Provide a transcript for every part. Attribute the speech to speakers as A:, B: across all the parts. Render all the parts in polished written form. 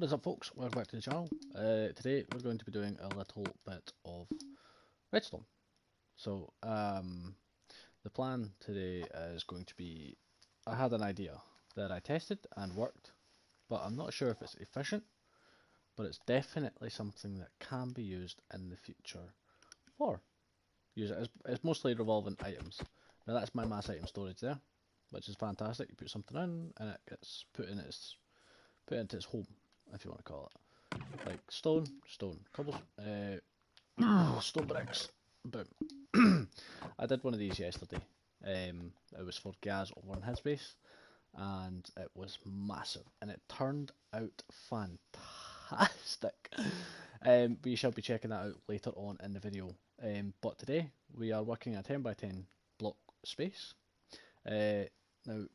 A: What is up, folks? Welcome back to the channel. Today we're going to be doing a little bit of redstone. So the plan today is going to be, I had an idea that I tested and worked, but I'm not sure if it's efficient, but it's definitely something that can be used in the future for use it. It's mostly revolving items. Now that's my mass item storage there, which is fantastic. You put something in and it gets put into its home, if you want to call it. Like stone, cobble, stone bricks, boom. I did one of these yesterday. It was for Gaz over on his base, and it was massive, and it turned out fantastic. We shall be checking that out later on in the video. But today we are working a 10 by 10 block space. Now,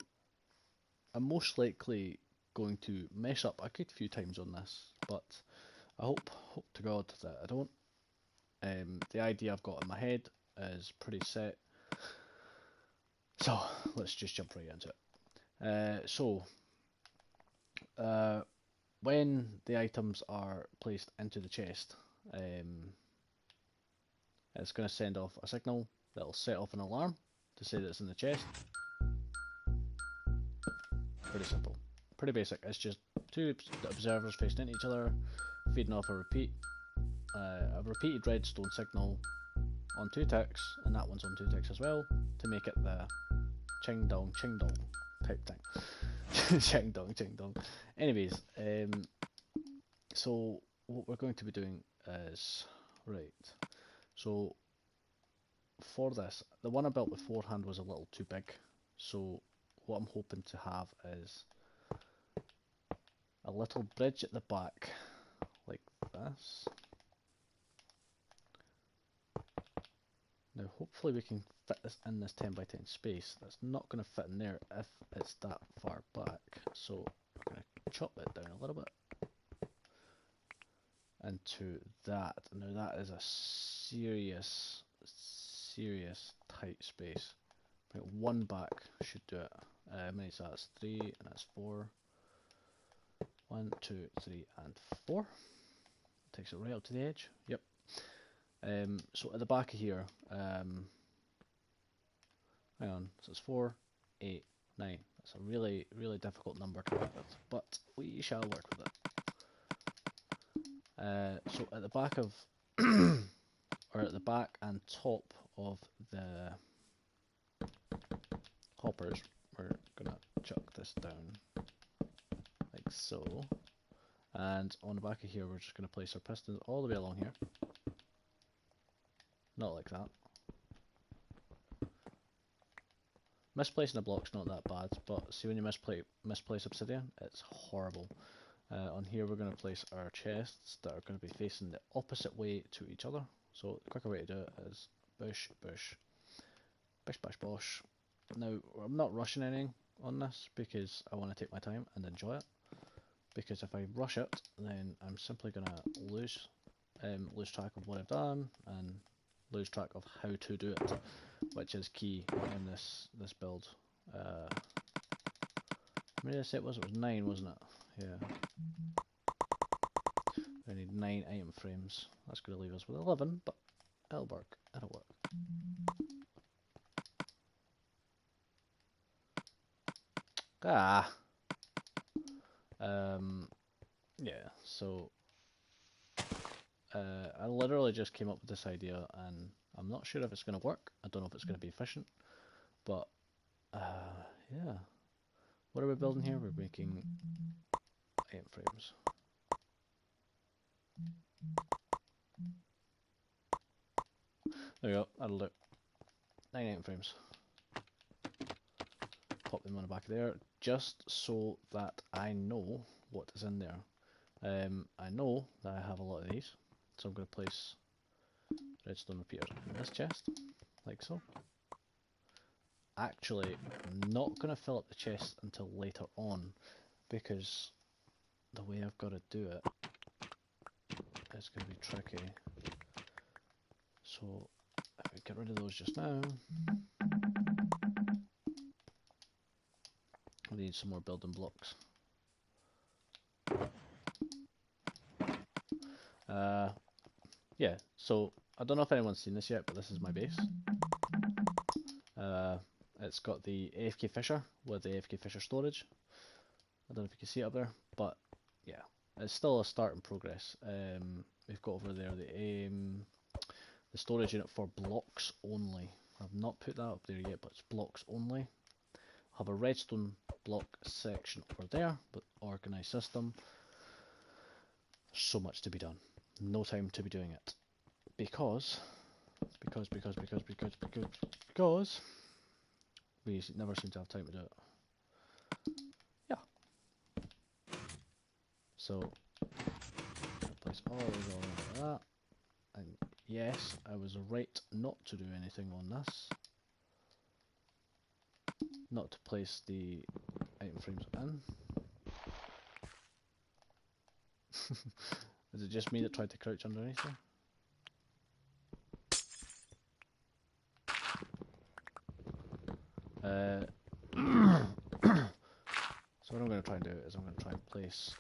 A: I'm most likely going to mess up a good few times on this, but I hope to God that I don't. The idea I've got in my head is pretty set, so let's just jump right into it. When the items are placed into the chest, it's going to send off a signal that'll set off an alarm to say that it's in the chest. Pretty simple, pretty basic. It's just two observers facing into each other, feeding off a repeated redstone signal on 2 ticks, and that one's on 2 ticks as well, to make it the ching dong type thing. ching dong. Anyways, so what we're going to be doing is, right, so for this, the one I built beforehand was a little too big, so what I'm hoping to have is a little bridge at the back, like this. Now hopefully we can fit this in this 10 by 10 space. That's not going to fit in there if it's that far back, so we're going to chop it down a little bit into that. Now that is a serious tight space. Right, one back should do it. How many is that? That's 3 and that's 4. 1, 2, 3 and 4. Takes it right up to the edge. Yep. So at the back of here, hang on, so it's 4, 8, 9. That's a really difficult number to work with, but we shall work with it. So at the back of, or at the back and top of the hoppers, we're gonna chuck this down, like so. And on the back of here, we're just gonna place our pistons all the way along here. Not like that. Misplacing a block's not that bad, but see when you misplace obsidian, it's horrible. On here we're going to place our chests that are going to be facing the opposite way to each other. So the quicker way to do it is bush, bish bash bosh. Now I'm not rushing anything on this because I want to take my time and enjoy it. Because if I rush it, then I'm simply going to lose track of what I've done and lose track of how to do it, which is key in this build. How many did I say it was? It was 9, wasn't it? Yeah. I need 9 item frames. That's going to leave us with 11, but it'll work. It'll work. Ah. Yeah. So. I literally just came up with this idea, and I'm not sure if it's going to work. I don't know if it's going to be efficient, but yeah. What are we building here? We're making item frames. There we go. That'll do. 9 item frames. Pop them on the back of there, just so that I know what is in there. I know that I have a lot of these. So I'm going to place redstone repeater in this chest, like so. Actually, I'm not going to fill up the chest until later on, because the way I've got to do it is going to be tricky. So if we get rid of those just now, we need some more building blocks. Yeah, so I don't know if anyone's seen this yet, but this is my base. It's got the AFK Fisher with the AFK Fisher storage. I don't know if you can see it up there, but yeah, it's still a start in progress. We've got over there the storage unit for blocks only. I've not put that up there yet, but it's blocks only. I have a redstone block section over there with organized system. So much to be done. No time to be doing it. Because we never seem to have time to do it. Yeah. So place all these all like that. And yes, I was right not to do anything on this. Not to place the item frames in. Is it just me that tried to crouch underneath them? So what I'm going to try and do is I'm going to try and place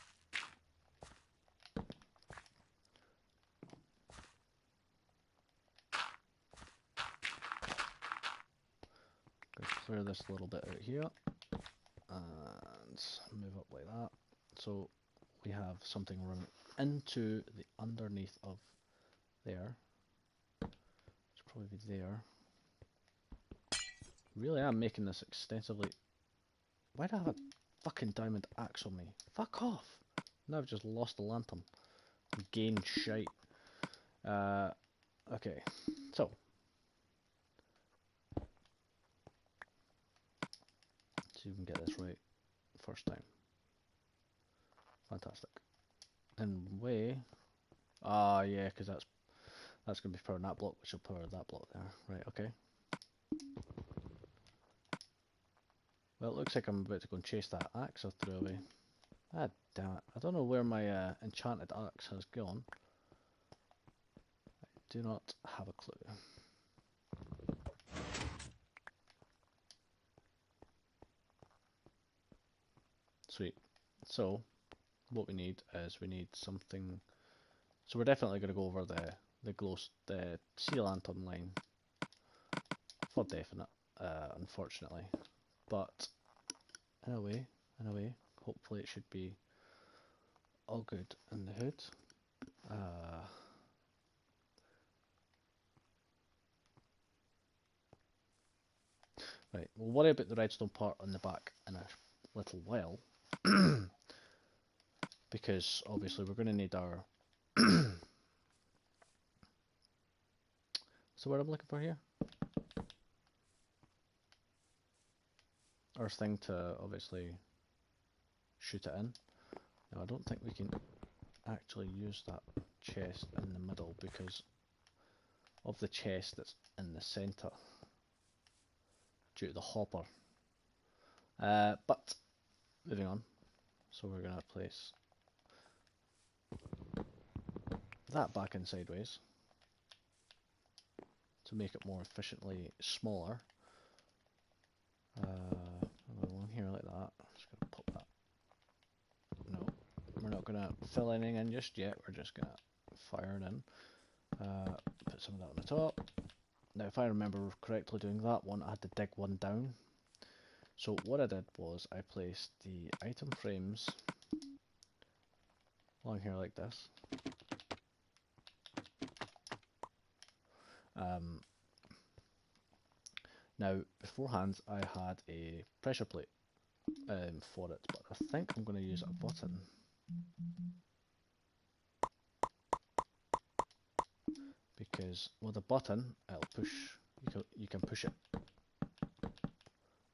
A: clear this little bit out here and move up like that. So we have something running into the underneath of there. It's probably be there. Really am making this extensively. Why do I have a fucking diamond axe on me? Fuck off! Now I've just lost the lantern. Gained shite. Okay, so. See if we can get this right first time. Fantastic. And way. Ah, yeah, because that's going to be powering that block, which will power that block there. Right, okay. Well, it looks like I'm about to go and chase that axe I threw away. Ah, damn it. I don't know where my enchanted axe has gone. I do not have a clue. Sweet. So, what we need is we need something. So we're definitely going to go over the sea lantern line for definite, unfortunately. But in a way, hopefully it should be all good in the hood. Right, we'll worry about the redstone part on the back in a little while. Because obviously we're going to need our so what I'm looking for here? Our thing to obviously shoot it in. Now I don't think we can actually use that chest in the middle because of the chest that's in the centre due to the hopper. But moving on, so we're going to place that back in sideways to make it more efficiently smaller. Along here like that. Just going to pop that. No, we're not going to fill anything in just yet. We're just going to fire it in. Put some of that on the top. Now, if I remember correctly doing that one, I had to dig one down. So what I did was I placed the item frames along here like this. Now, beforehand, I had a pressure plate for it, but I think I'm going to use a button. Because with a button, it'll push. You can push it.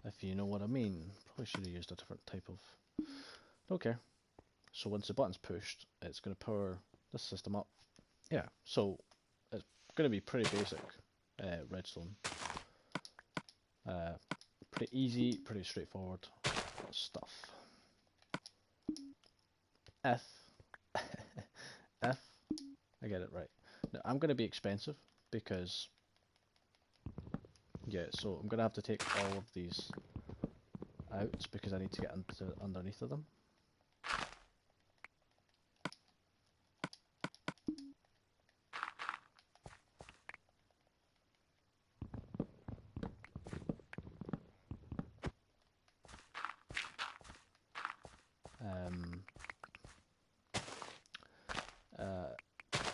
A: If you know what I mean. Probably should have used a different type of. Don't care. So once the button's pushed, it's going to power this system up. Yeah. So it's going to be pretty basic redstone. Pretty easy, pretty straightforward stuff. If I get it right. Now I'm going to be expensive because yeah, so I'm going to have to take all of these out because I need to get into underneath of them.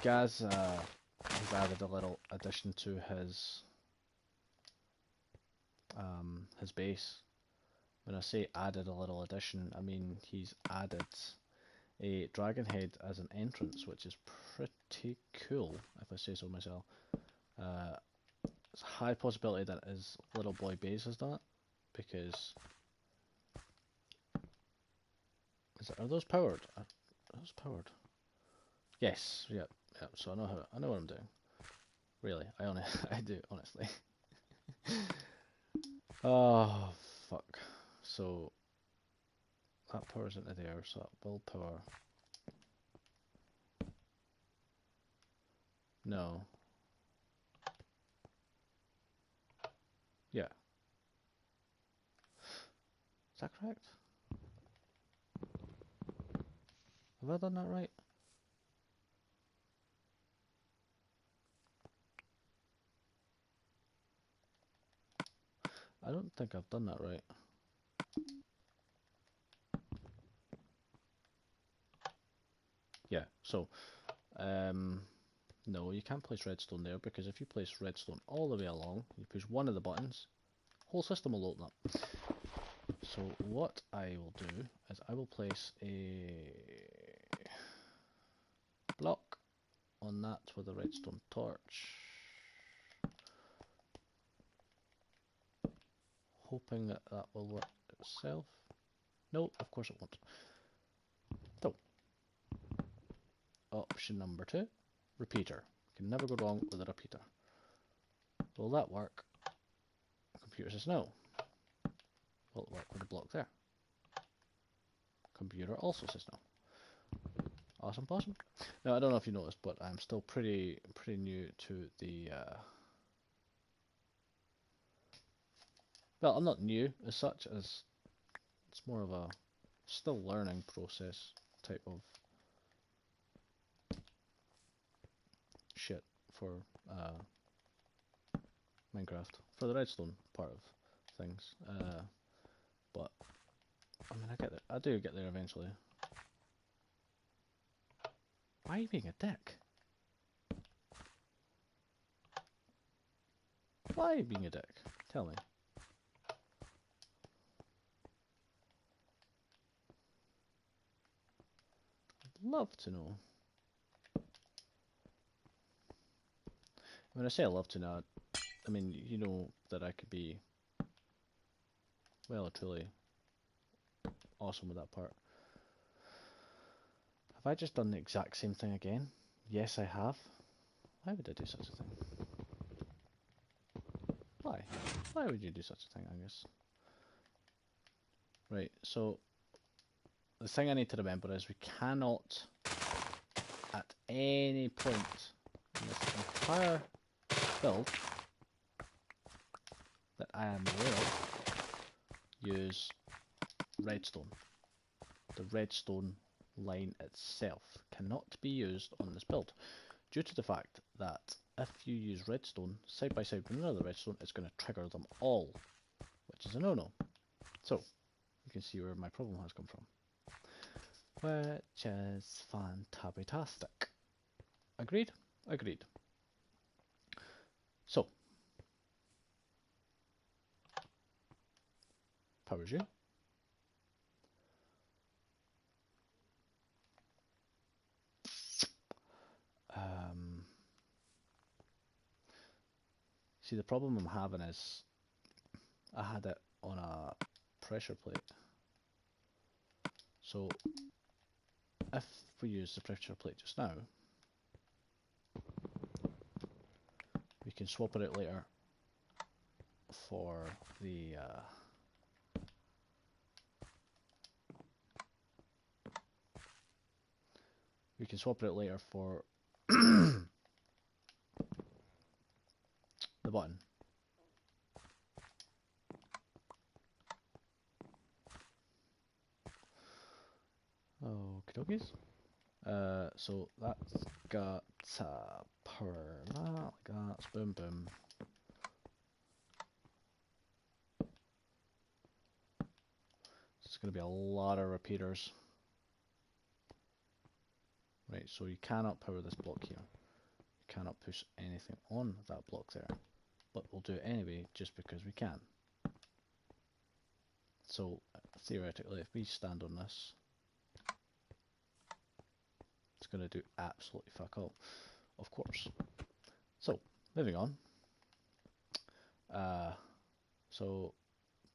A: Gaz, he's added a little addition to his base. When I say added a little addition, I mean he's added a dragon head as an entrance, which is pretty cool, if I say so myself. It's a high possibility that his little boy base is that, because are those powered? Are those powered? Yes. Yep. Yep. So I know what I'm doing. Really, I do honestly. Oh fuck. So that powers into there, so that will power. No. Yeah. Is that correct? Have I done that right? I don't think I've done that right. Yeah, so, no, you can't place redstone there, because if you place redstone all the way along, you push one of the buttons, whole system will open up. So what I will do is I will place a block on that with a redstone torch, hoping that that will work itself. No, of course it won't. So, option number 2, repeater. Can never go wrong with a repeater. Will that work? The computer says no. Will it work with the block there? Computer also says no. Awesome possum. Now I don't know if you noticed, but I'm still pretty new to the. Well, I'm not new as such, as it's more of a still learning process type of shit for Minecraft, for the redstone part of things. But I mean, I get there. I do get there eventually. Why are you being a dick? Why are you being a dick? Tell me. I'd love to know. When I say I love to know, I mean, you know that I could be, well, truly awesome with that part. Have I just done the exact same thing again? Yes, I have. Why would I do such a thing? Why? Why would you do such a thing, Angus? Right, so the thing I need to remember is we cannot, at any point in this entire build that I am aware of, use redstone. The redstone line itself cannot be used on this build, due to the fact that if you use redstone side by side with another redstone, it's going to trigger them all, which is a no-no. So, you can see where my problem has come from. Which is fantastic. Agreed? Agreed. So, powers you. See, the problem I'm having is I had it on a pressure plate. So, if we use the pressure plate just now, we can swap it out later for the we can swap it out later for the button. Okie dokies. So that's got power like that, boom boom. It's going to be a lot of repeaters. Right, Right, so you cannot power this block here. You cannot push anything on that block there. But we'll do it anyway, just because we can. So, theoretically, if we stand on this, it's going to do absolutely fuck all, of course. So, moving on. So,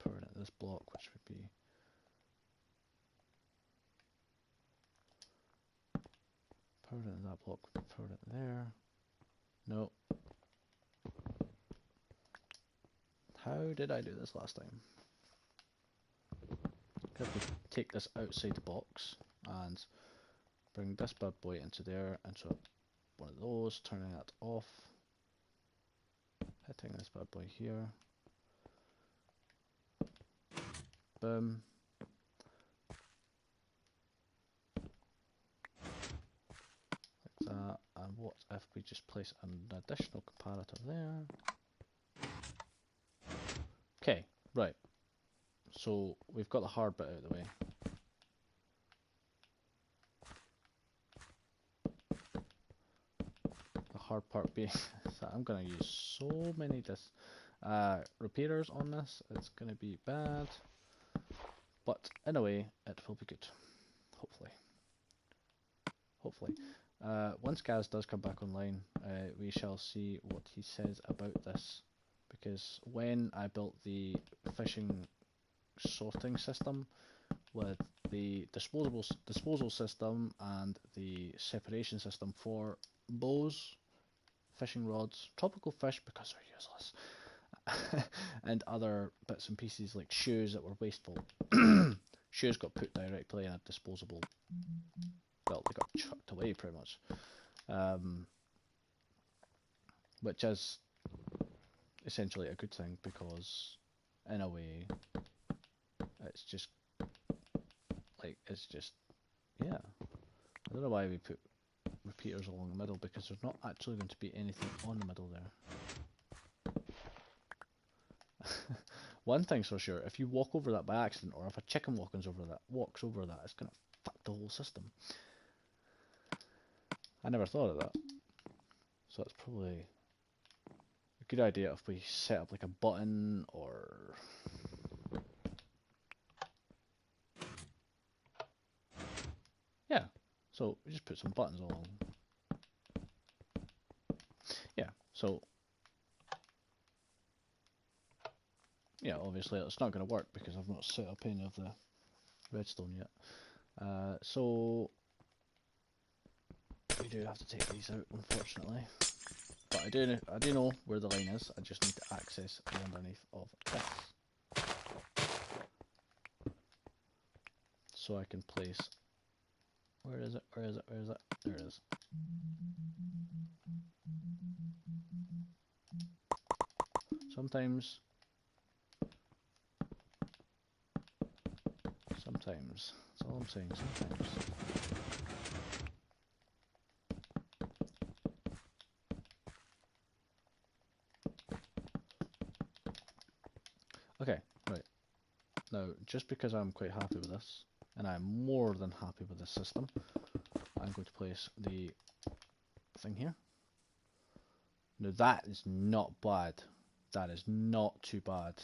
A: powering at this block, which would be powered at that block, powered it there. No. How did I do this last time? If we take this outside the box and bring this bad boy into there, into one of those, turning that off, hitting this bad boy here, boom, like that, and what if we just place an additional comparator there? Okay, right, so we've got the hard bit out of the way. The hard part being that I'm going to use so many repairers on this, it's going to be bad, but in a way it will be good, hopefully. Once Gaz does come back online, we shall see what he says about this, because when I built the fishing sorting system with the disposal system and the separation system for bows, fishing rods, tropical fish because they're useless, and other bits and pieces like shoes that were wasteful. Shoes got put directly in a disposable, well, they got chucked away pretty much, which is essentially a good thing, because in a way it's just yeah, I don't know why we put repeaters along the middle, because there's not actually going to be anything on the middle there. One thing's for sure, if you walk over that by accident, or if a chicken walks over that, it's gonna fuck the whole system. I never thought of that, so it's probably a good idea if we set up like a button, or yeah, so we just put some buttons along. Yeah, so yeah, obviously it's not going to work because I've not set up any of the redstone yet. So we do have to take these out, unfortunately. But I do know where the line is. I just need to access the underneath of this, so I can place. Where is it? Where is it? Where is it? There it is. Sometimes. That's all I'm saying. Sometimes. Okay, right. Now, just because I'm quite happy with this, and I'm more than happy with this system, I'm going to place the thing here. Now that is not bad. That is not too bad.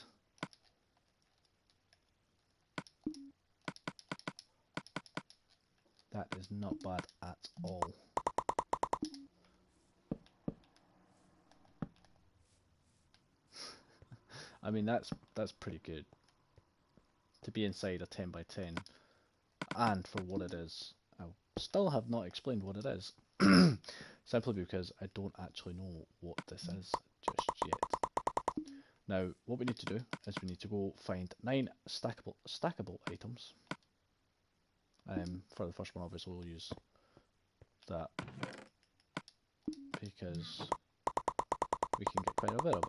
A: That is not bad at all. I mean, that's pretty good to be inside a 10 by 10, and for what it is. I still have not explained what it is, simply because I don't actually know what this is just yet. Now, what we need to do is we need to go find 9 stackable items. For the first one, obviously, we'll use that because we can get quite a bit of it.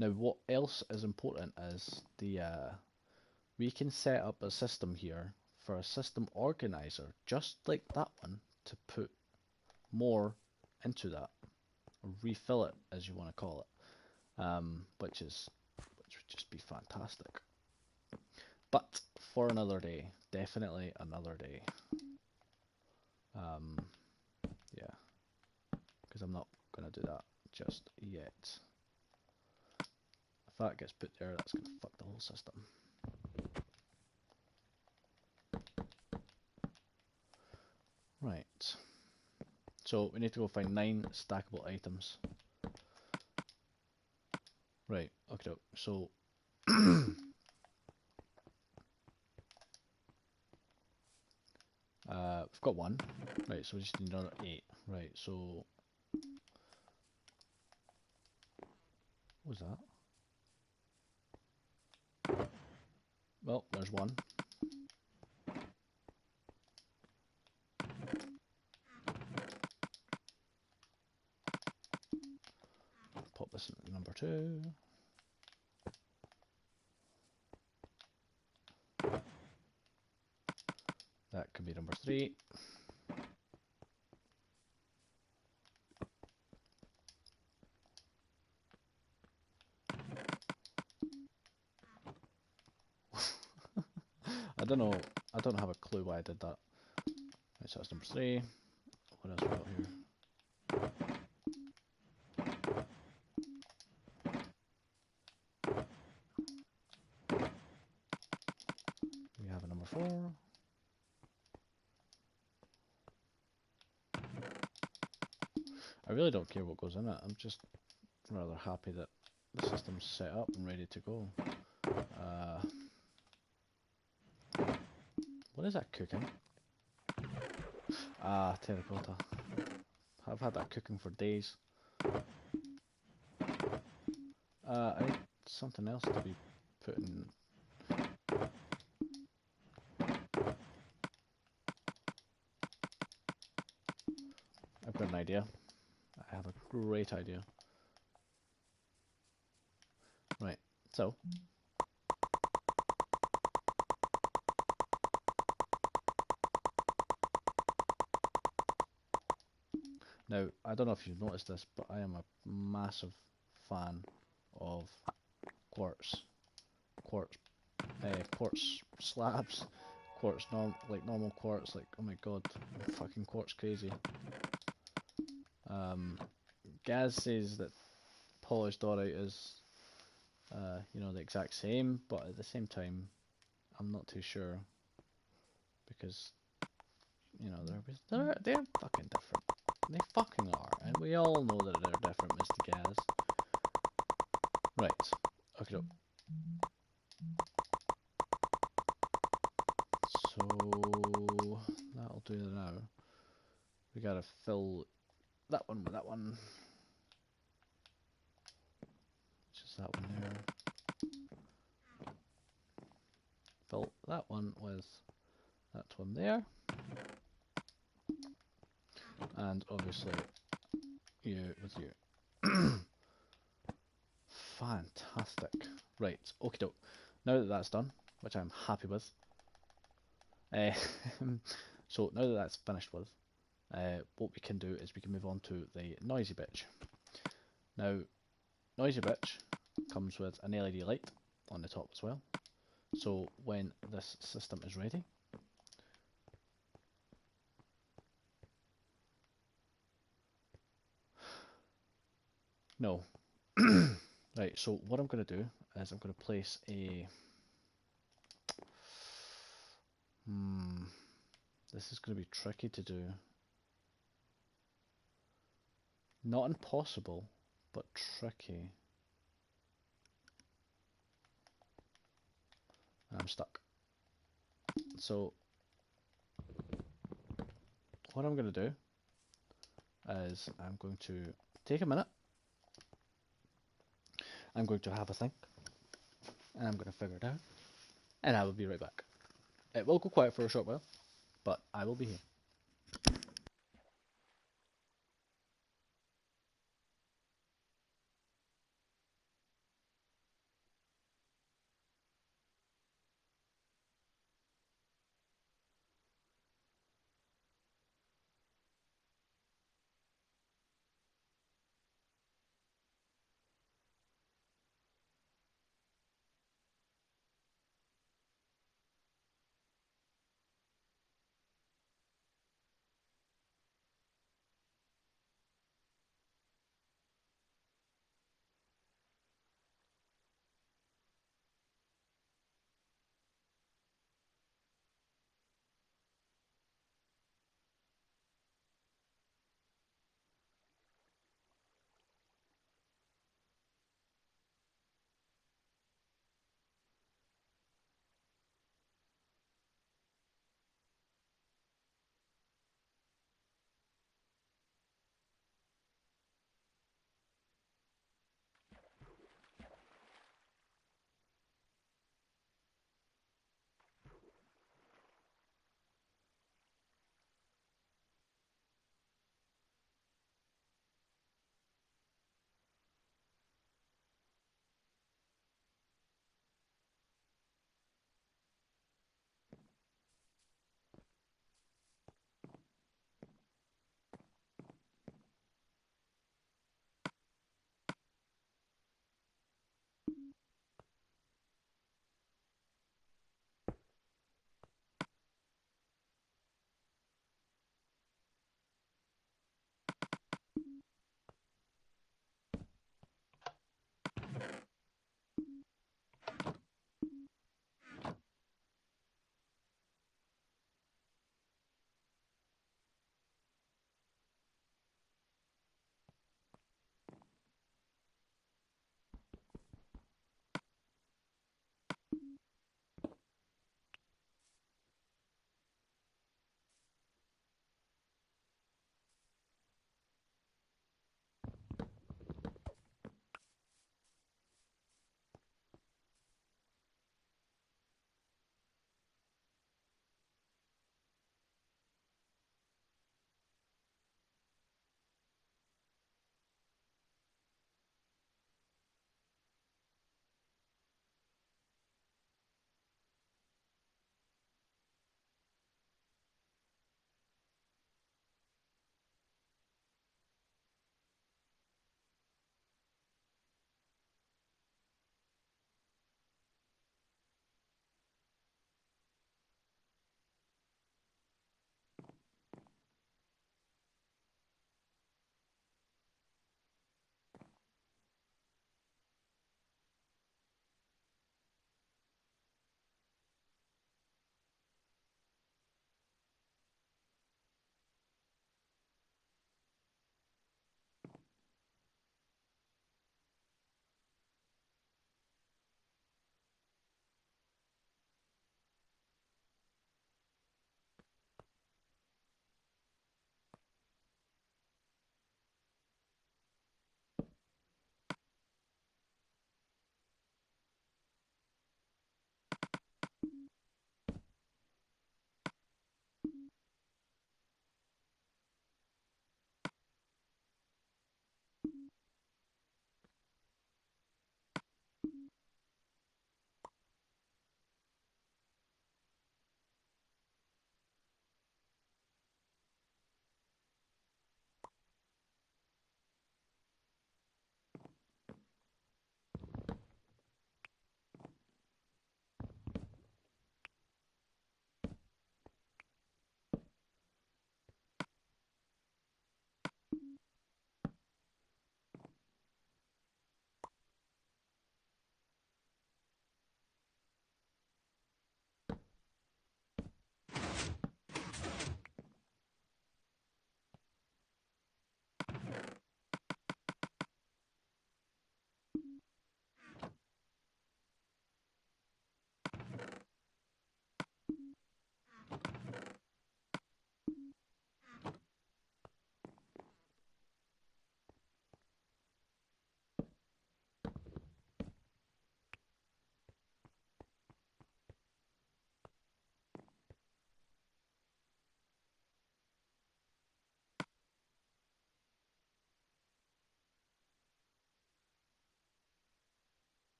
A: Now, what else is important is we can set up a system here for a system organizer, just like that one, to put more into that, or refill it, as you want to call it, which would just be fantastic. But for another day, definitely another day. Um, yeah, because I'm not gonna do that just yet. If that gets put there, that's gonna fuck the whole system. Right. So we need to go find 9 stackable items. Right, okay, so we've got 1. Right, so we just need another 8. Right, so what was that? Well, there's 1. Pop this in number 2. That could be number 3. I don't know, I don't have a clue why I did that. Right, so that's number 3. What else we got here? We have a number 4. I really don't care what goes in it, I'm just rather happy that the system's set up and ready to go. What is that cooking? Ah, terracotta. I've had that cooking for days. I need something else to be put in. I've got an idea. I have a great idea. Right, so now I don't know if you've noticed this, but I am a massive fan of quartz, quartz, quartz slabs, like normal quartz. Like, oh my god, I'm fucking quartz crazy. Gaz says that polished diorite is, you know, the exact same, but at the same time, I'm not too sure because, you know, they're fucking different. They fucking are, and we all know that they're different, Mr. Gaz. Right. Okay. So that'll do now. We gotta fill that one with that one. Just that one there. Fill that one with that one there. And obviously you with you. Fantastic. Right, okie doke. Now that that's done, which I'm happy with. Uh, so now that that's finished with, what we can do is we can move on to the noisy bitch. Now, noisy bitch comes with an LED light on the top as well. So when this system is ready, no. Right, so what I'm going to do is I'm going to place a... This is going to be tricky to do. Not impossible, but tricky. I'm stuck. So what I'm going to do is I'm going to take a minute. I'm going to have a think. And I'm going to figure it out. And I will be right back. It will go quiet for a short while, but I will be here.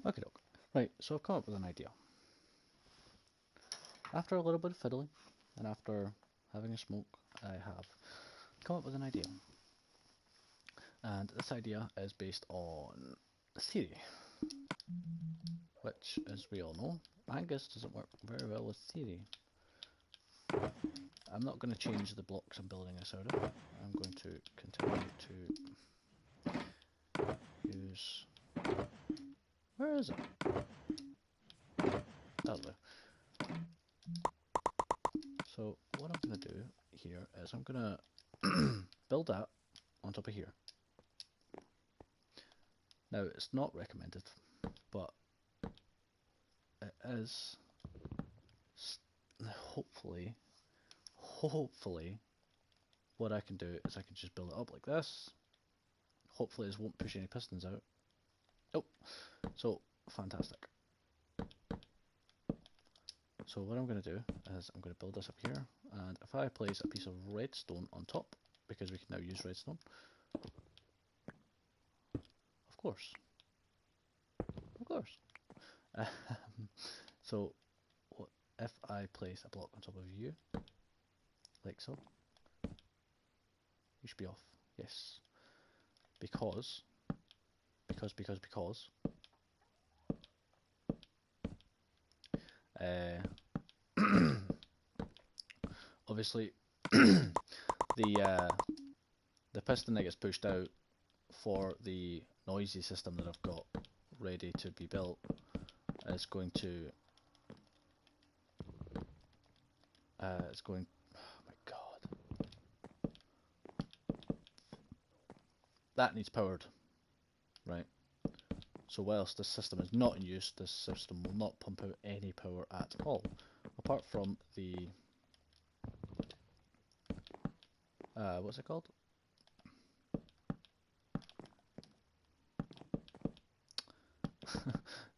A: Okay, doke. Right, so I've come up with an idea. After a little bit of fiddling, and after having a smoke, I have come up with an idea. And this idea is based on theory, which, as we all know, Angus doesn't work very well with theory. I'm not going to change the blocks I'm building this out of. I'm going to continue to use... Where is it? That way. So what I'm going to do here is I'm going to build that on top of here. Now it's not recommended, but it is hopefully what I can do is I can just build it up like this. Hopefully this won't push any pistons out. Oh, so fantastic. So what I'm going to do is I'm going to build this up here, and if I place a piece of redstone on top, because we can now use redstone, of course, of course. So what if I place a block on top of you, like so? You should be off. Yes. because uh, obviously the piston that gets pushed out for the noisy system that I've got ready to be built is going to it's going, oh my god, that needs powered, right? So whilst this system is not in use, this system will not pump out any power at all, apart from the what's it called?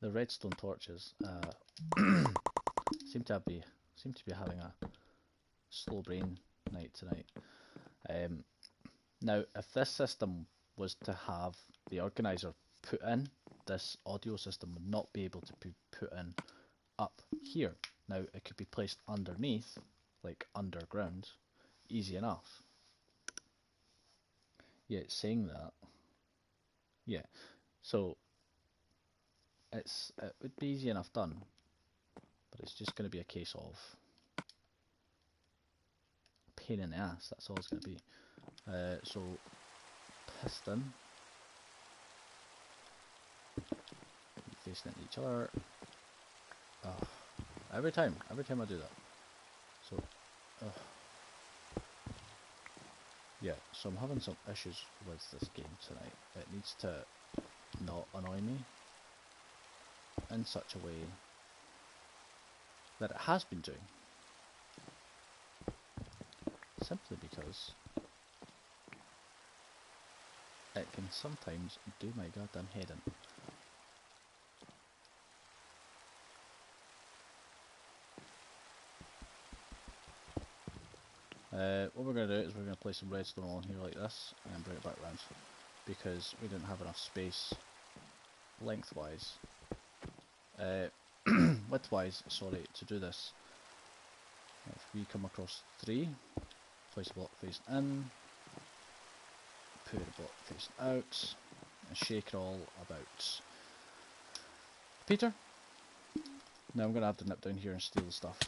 A: The redstone torches seem to be having a slow brain night tonight. Now, if this system was to have the organizer put in, this audio system would not be able to be put in up here. Now, it could be placed underneath, like underground, easy enough. Yeah, it's saying that. Yeah, so it would be easy enough done, but it's just going to be a case of pain in the ass. That's all it's going to be. So piston facing each other. Oh, every time I do that. So yeah, so I'm having some issues with this game tonight. It needs to not annoy me in such a way that it has been doing, simply because it can sometimes do my goddamn head in. What we're going to do is we're going to place some redstone on here like this and bring it back round, because we didn't have enough space lengthwise, widthwise, sorry, to do this. If we come across 3, place a block facing in, put a block facing out, and shake it all about. Peter? Now I'm going to have to nip down here and steal the stuff,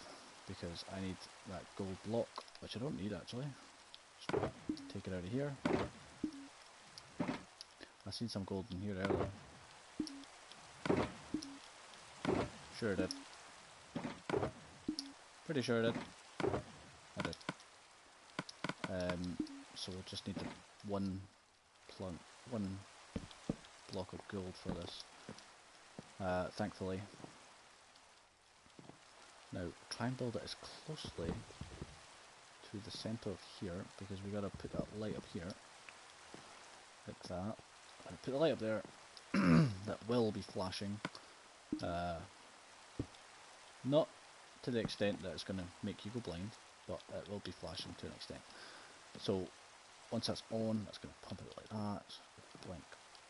A: because I need that gold block, which I don't need actually. Just take it out of here. I seen some gold in here earlier. Sure I did. Pretty sure I did. I did. So we'll just need one block of gold for this. Thankfully. Now try and build it as closely to the centre of here, because we gotta put that light up here. Like that. And put the light up there that will be flashing. Not to the extent that it's gonna make you go blind, but it will be flashing to an extent. So once that's on, that's gonna pump it like that. Blink.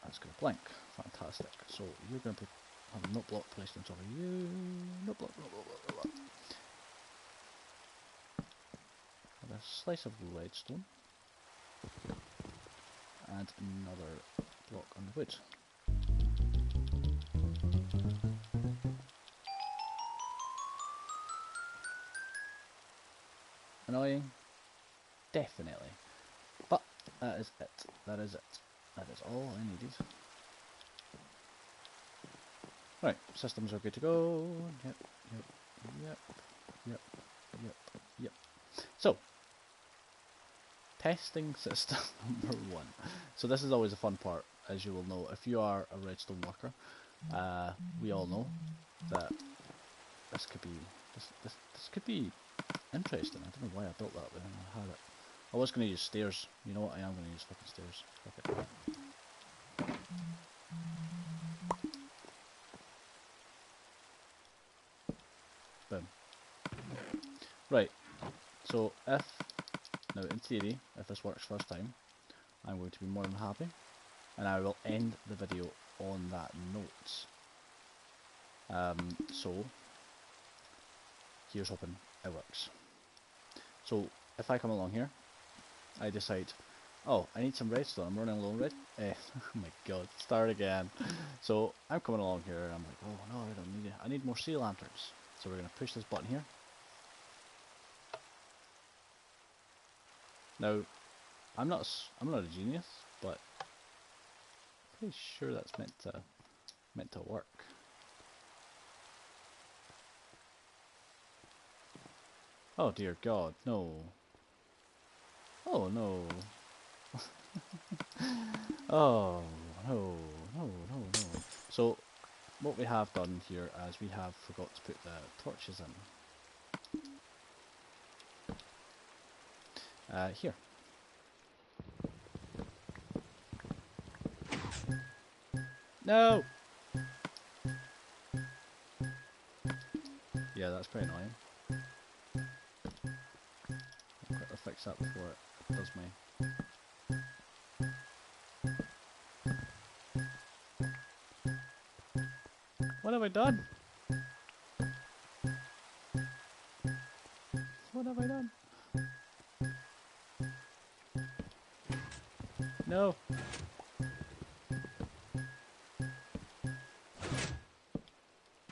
A: That's gonna blink. Fantastic. So you're gonna have a note block placed on top of you. Note block, note block, note block. A slice of redstone and another block on the wood. Annoying? Definitely. But that is it. That is it. That is all I needed. Right, systems are good to go. Yep. So, testing system number 1. So this is always a fun part, as you will know. If you are a redstone worker, we all know that this could be interesting. I don't know why I built that way. I had it. I was going to use stairs. You know what? I am going to use fucking stairs. Fuck it. Boom. Right. So now in theory, if this works first time, I'm going to be more than happy, and I will end the video on that note. So here's hoping it works. So if I come along here, I decide Oh, I need some redstone. I'm running low on red. Oh my god, start again. So I'm coming along here and I'm like, oh no, I don't need it. I need more sea lanterns. So we're gonna push this button here. Now, I'm not a genius, but I'm pretty sure that's meant to work. Oh dear God, no. Oh no. Oh no, no, no, no. So what we have done here is we have forgot to put the torches in. Here. No! Yeah, that's pretty annoying. I'll quickly fix that before it does me. What have I done? What have I done? No!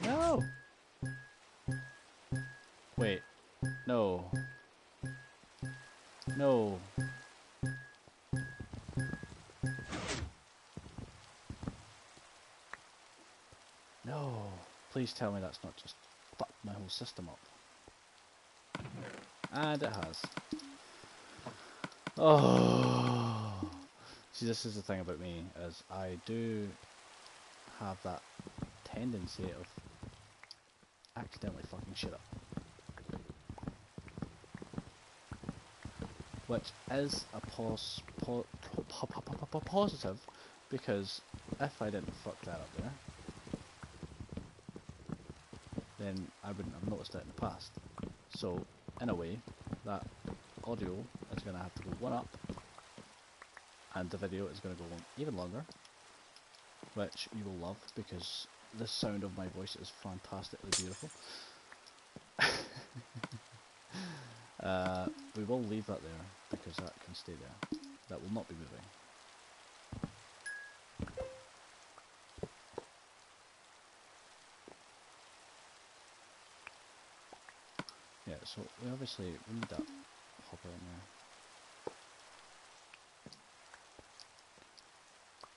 A: No! Wait. No. No. No. Please tell me that's not just fucked my whole system up. And it has. Oh. See, this is the thing about me, is I do have that tendency of accidentally fucking shit up. Which is a positive, because if I didn't fuck that up there, then I wouldn't have noticed it in the past. So, in a way, that audio is going to have to go one up, and the video is going to go on even longer, which you will love, because the sound of my voice is fantastically beautiful. We will leave that there, because that can stay there. That will not be moving. Yeah, so we need that hopper in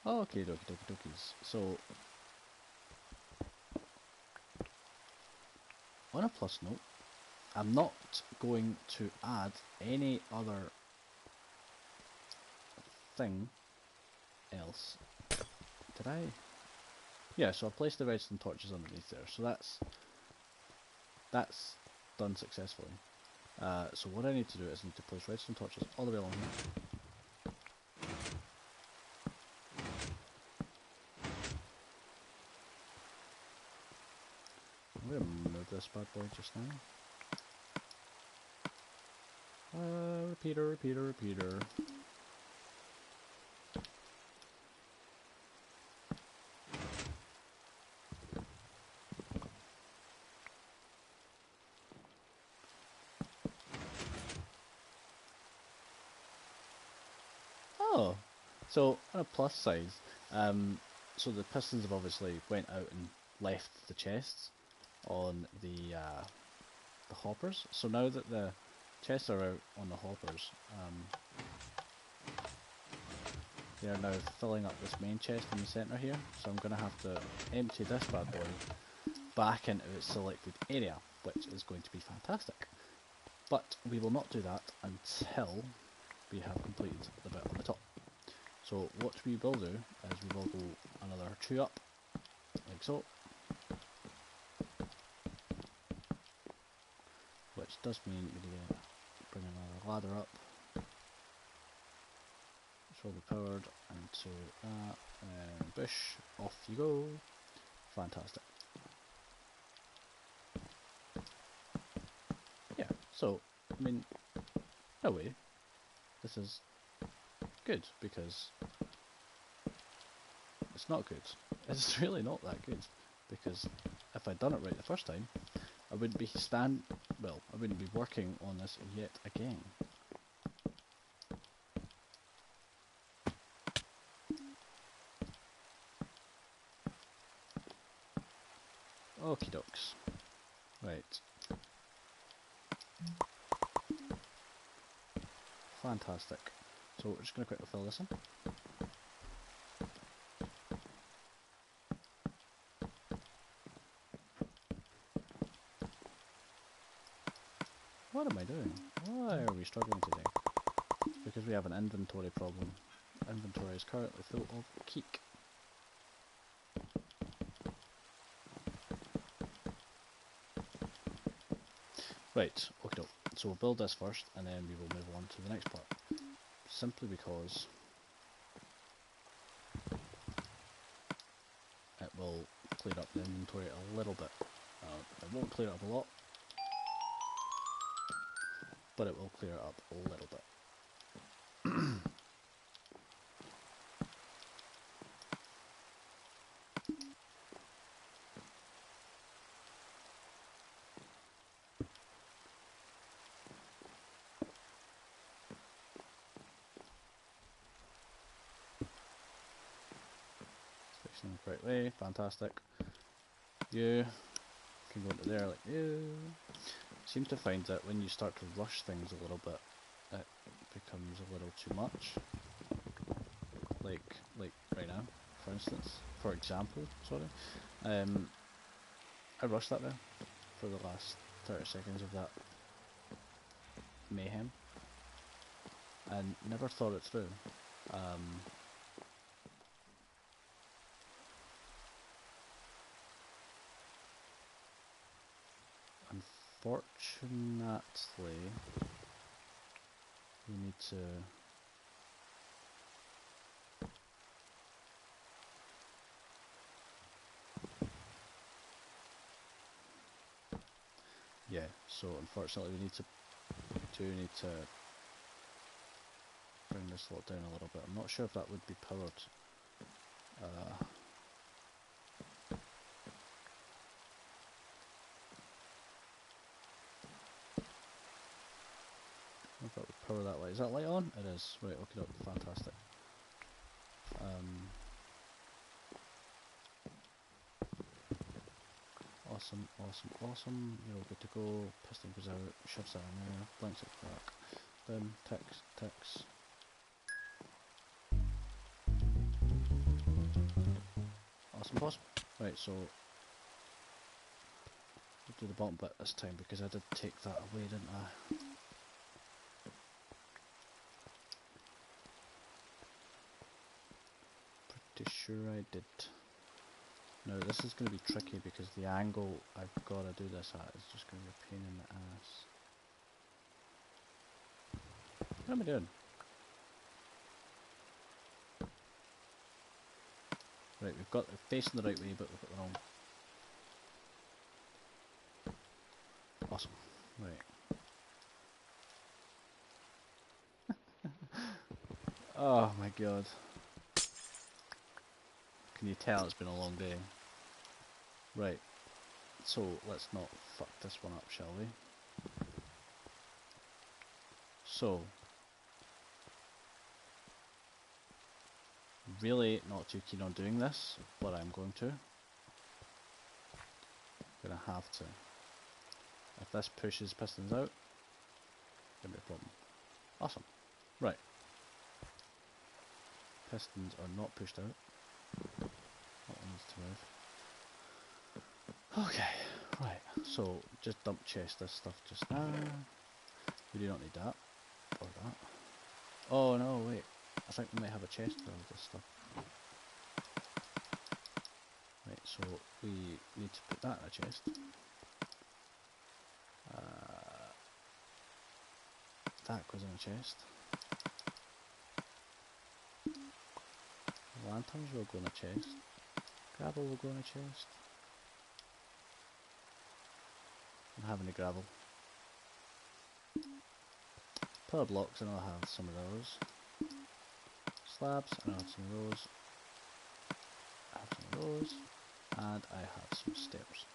A: there. Okay, dokie dokies. So, on a plus note, I'm not going to add any other thing else. Did I? Yeah, so I placed the redstone torches underneath there, so that's done successfully. So what I need to do is I need to place redstone torches all the way along here. I'm going to move this bad boy just now. Repeater. Oh, so on a plus side, so the pistons have obviously went out and left the chests on the hoppers. So now that the chests are out on the hoppers, they are now filling up this main chest in the centre here. So I'm going to have to empty this bad boy back into its selected area, which is going to be fantastic. But we will not do that until we have completed the bit on the top. So what we will do is we will go another 2 up, like so. Which does mean we need to bring another ladder up. Which will be powered into that, and bush, off you go. Fantastic. Yeah, so, I mean, in a way, this is good, because it's not good. It's really not that good, because if I'd done it right the first time, I wouldn't be I wouldn't be working on this yet again. Okie dokes. Right. Fantastic. So we're just going to quickly fill this in. What am I doing? Why are we struggling today? Because we have an inventory problem. Inventory is currently full of keek. Right, okay, so we'll build this first and then we will move on to the next part. Simply because it will clear up the inventory a little bit. It won't clear it up a lot, but it will clear it up a little bit. Facing the correct way, fantastic. You can go into there like you. Seem to find that when you start to rush things a little bit, it becomes a little too much. Like right now, for example, sorry. I rushed that there for the last 30 seconds of that mayhem and never thought it through. Unfortunately, we need to so unfortunately we do need to bring this lot down a little bit. I'm not sure if that would be powered. If that would power that light. Is that light on? It is. Right, okay, fantastic. Awesome, awesome, awesome. You're all good to go. Piston goes out, shoves that in there, blinks it back. Boom, ticks. Awesome, boss. Right, so we'll do the bottom bit this time because I did take that away, didn't I? Pretty sure I did. Now this is going to be tricky because the angle I've got to do this at is just going to be a pain in the ass. What am I doing? Right, we've got it facing the right way, but we've got the wrong. Awesome. Right. Oh my god. Can you tell it's been a long day? Right. So let's not fuck this one up, shall we? So, really not too keen on doing this, but I'm going to. Gonna have to. If this pushes pistons out, gonna be a problem. Awesome. Right. Pistons are not pushed out. That one needs to move. Okay, right. So just dump chest this stuff just now. We do not need that. Or that. Oh no, wait. I think we might have a chest for all this stuff. Right, so we need to put that in a chest. That goes in a chest. Lanterns will go in a chest. Gravel will go in a chest. I don't have any gravel. Pillar blocks, and I'll have some of those. Slabs, and I'll have some of those. I have some of those. And I have some stairs.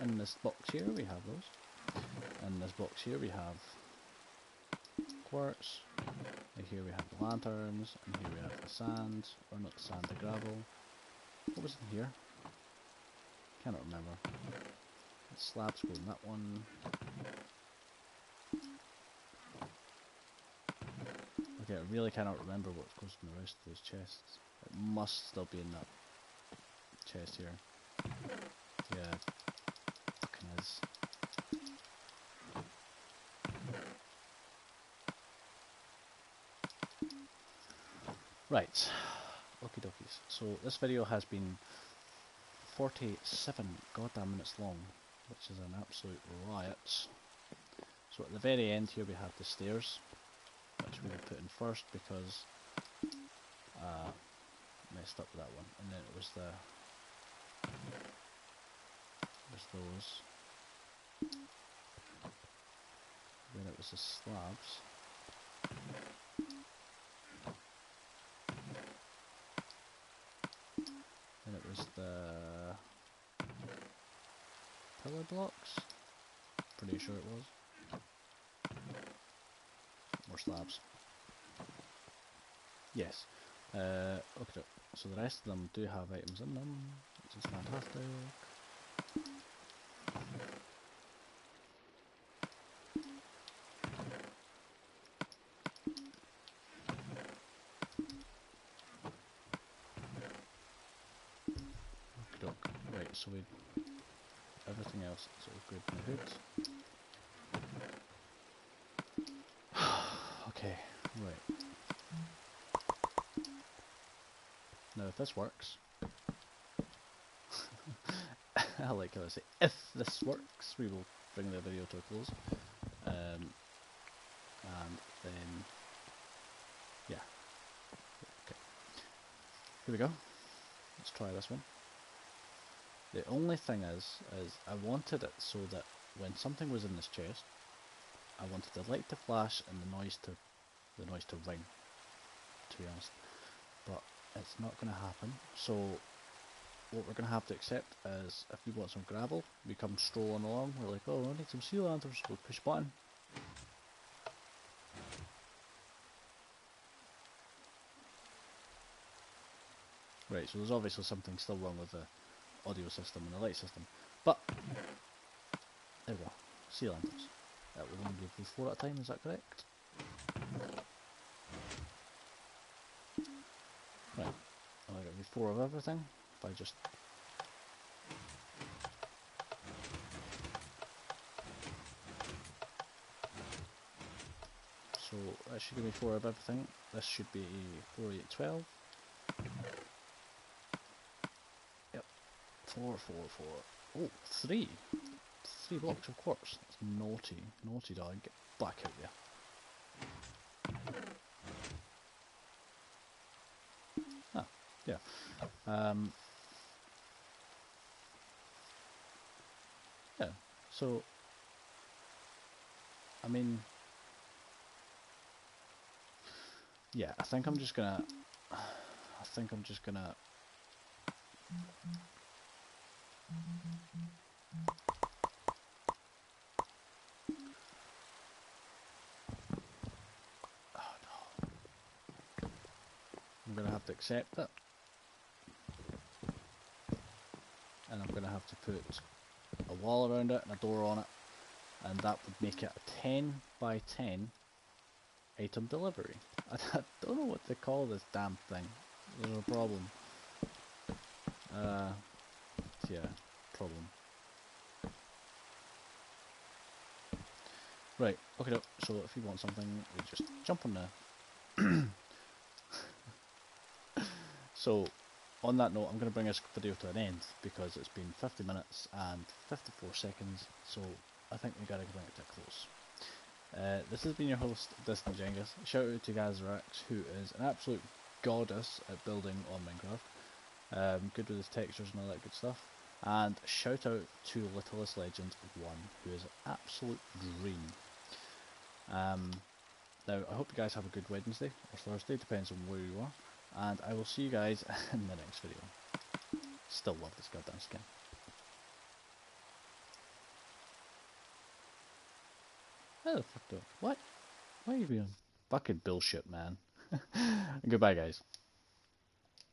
A: In this box here we have those. In this box here we have quartz, And here we have the lanterns, and here we have the sand, or not the sand, the gravel. What was in here? Cannot remember. The slabs go in that one. Okay, I really cannot remember what goes in the rest of those chests. It must still be in that chest here. Yeah, fucking is. Right, okie dokies. So this video has been 47 goddamn minutes long, which is an absolute riot. So at the very end here we have the stairs, which we will put in first because messed up with that one. And then it was those. Then it was the slabs. Then it was the pillar blocks. Pretty sure it was. More slabs. Yes. Okay. So the rest of them do have items in them, which is fantastic. Right, so we everything else is all good in the hood. Okay, right. Now if this works, I like how I say, if this works, we will bring the video to a close. And then, yeah. Okay. Here we go. Let's try this one. The only thing is I wanted it so that when something was in this chest, I wanted the light to flash and the noise to ring, to be honest. But it's not going to happen. So what we're going to have to accept is if we want some gravel, we come strolling along, we're like, oh, I need some sea lanterns, we'll push button. Right, so there's obviously something still wrong with the audio system and the light system, but there we go, sea lanterns. That will only be 4 at a time, is that correct? Right, I'll get 4 of everything, if I just... So that should give me 4 of everything, this should be 4, 8, 12. Yep, 4, 4, 4. Oh, 3! 3 blocks of quartz. That's naughty. Naughty dog. Get back out there. Ah, yeah. Yeah, so, I mean, yeah, I think I'm just gonna, oh no, I'm gonna have to accept it, and I'm gonna have to put a wall around it and a door on it, and that would make it a 10 by 10 item delivery. I don't know what to call this damn thing. There's a problem. Yeah, problem. Right, okay, so if you want something, we just jump on there. So, on that note, I'm going to bring this video to an end because it's been 50 minutes and 54 seconds, so I think we got to bring it to a close. This has been your host, Distant Jengus. Shout out to Gazrax, who is an absolute goddess at building on Minecraft. Good with his textures and all that good stuff. And shout out to Littlest Legend 1, who is an absolute dream. Now, I hope you guys have a good Wednesday or Thursday, depends on where you are. And I will see you guys in the next video. Still love this goddamn skin. How the fuck do I... What? Why are you being fucking bullshit, man. Goodbye, guys.